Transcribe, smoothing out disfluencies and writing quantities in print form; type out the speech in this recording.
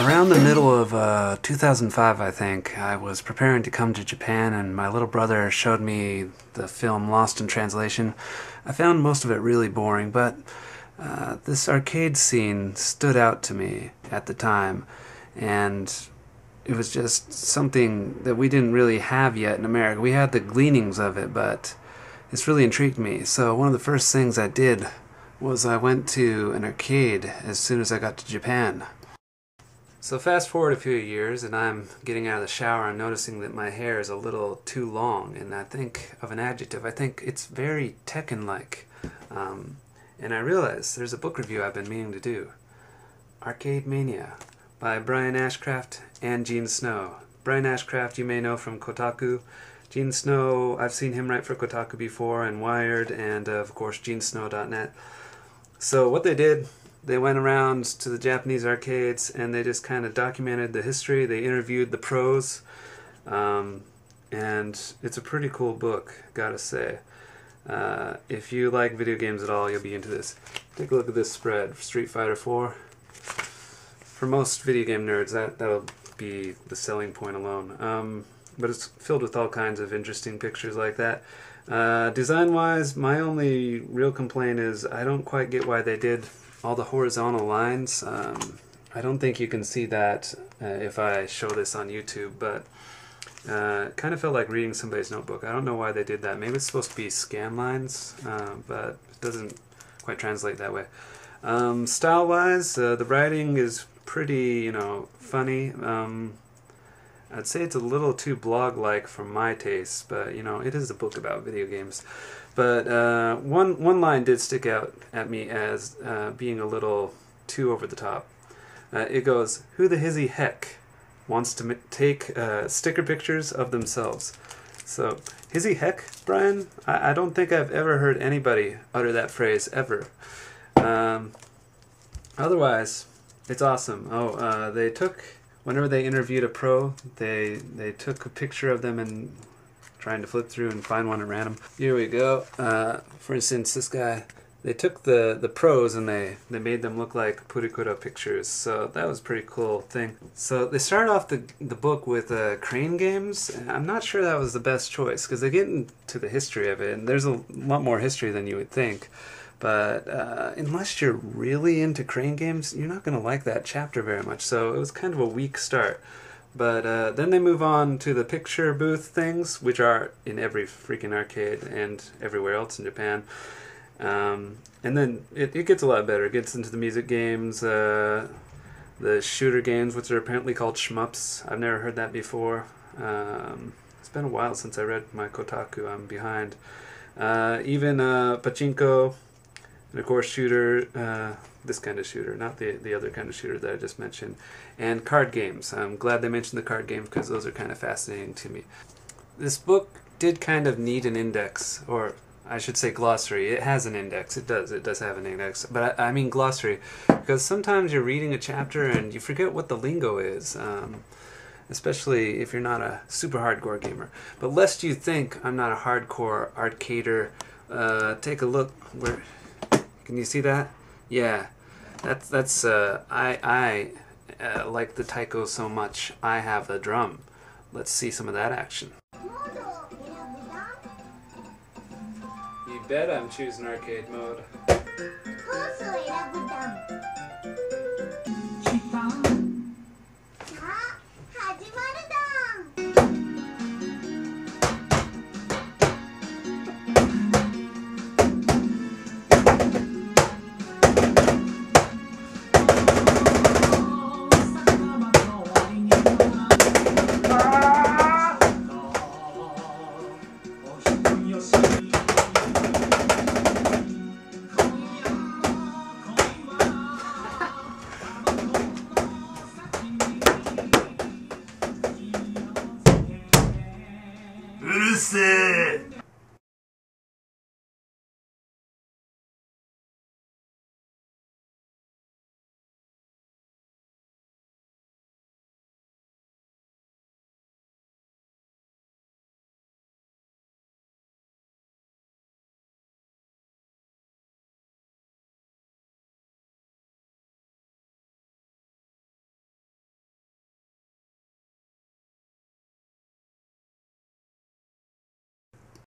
Around the middle of 2005, I think, I was preparing to come to Japan, and my little brother showed me the film Lost in Translation. I found most of it really boring, but this arcade scene stood out to me at the time, and it was just something that we didn't really have yet in America. We had the gleanings of it, but it's really intrigued me. So one of the first things I did was I went to an arcade as soon as I got to Japan. So fast forward a few years, and I'm getting out of the shower and noticing that my hair is a little too long, and I think of an adjective. I think it's very Tekken-like. And I realize there's a book review I've been meaning to do. Arcade Mania by Brian Ashcraft and Gene Snow. Brian Ashcraft you may know from Kotaku. Gene Snow, I've seen him write for Kotaku before, and Wired, and of course GeneSnow.net. So what they did, they went around to the Japanese arcades and they just kind of documented the history. They interviewed the pros, and it's a pretty cool book, gotta say. If you like video games at all, you'll be into this. Take a look at this spread, Street Fighter 4. For most video game nerds, that'll be the selling point alone. But it's filled with all kinds of interesting pictures like that. Design-wise, my only real complaint is I don't quite get why they did all the horizontal lines. I don't think you can see that if I show this on YouTube, but it kind of felt like reading somebody's notebook. I don't know why they did that. Maybe it's supposed to be scan lines, but it doesn't quite translate that way. Style-wise, the writing is pretty, funny. I'd say it's a little too blog-like for my taste, but it is a book about video games. But one line did stick out at me as being a little too over the top. It goes, "Who the hizzy heck wants to take sticker pictures of themselves?" So, hizzy heck, Brian? I don't think I've ever heard anybody utter that phrase, ever. Otherwise, it's awesome. Oh, they took, whenever they interviewed a pro, they took a picture of them and trying to flip through and find one at random. Here we go. For instance, this guy, they took the pros and they made them look like Purikura pictures, so that was a pretty cool thing. So they start off the book with crane games. I'm not sure that was the best choice, because they get into the history of it, and there's a lot more history than you would think. But unless you're really into crane games, you're not going to like that chapter very much, so it was kind of a weak start. But then they move on to the picture booth things, which are in every freaking arcade and everywhere else in Japan. And then it gets a lot better. It gets into the music games, the shooter games, which are apparently called shmups. I've never heard that before. It's been a while since I read my Kotaku. I'm behind. Even pachinko, and of course shooter, this kind of shooter, not the other kind of shooter that I just mentioned, and card games. I'm glad they mentioned the card games because those are kind of fascinating to me. This book did kind of need an index, or I should say glossary. It has an index. It does have an index, but I mean glossary, because sometimes you're reading a chapter and you forget what the lingo is, especially if you're not a super hardcore gamer. But lest you think I'm not a hardcore arcader, take a look. Where can you see that? Yeah, that's I like the taiko so much I have the drum. Let's see some of that action. You bet I'm choosing arcade mode.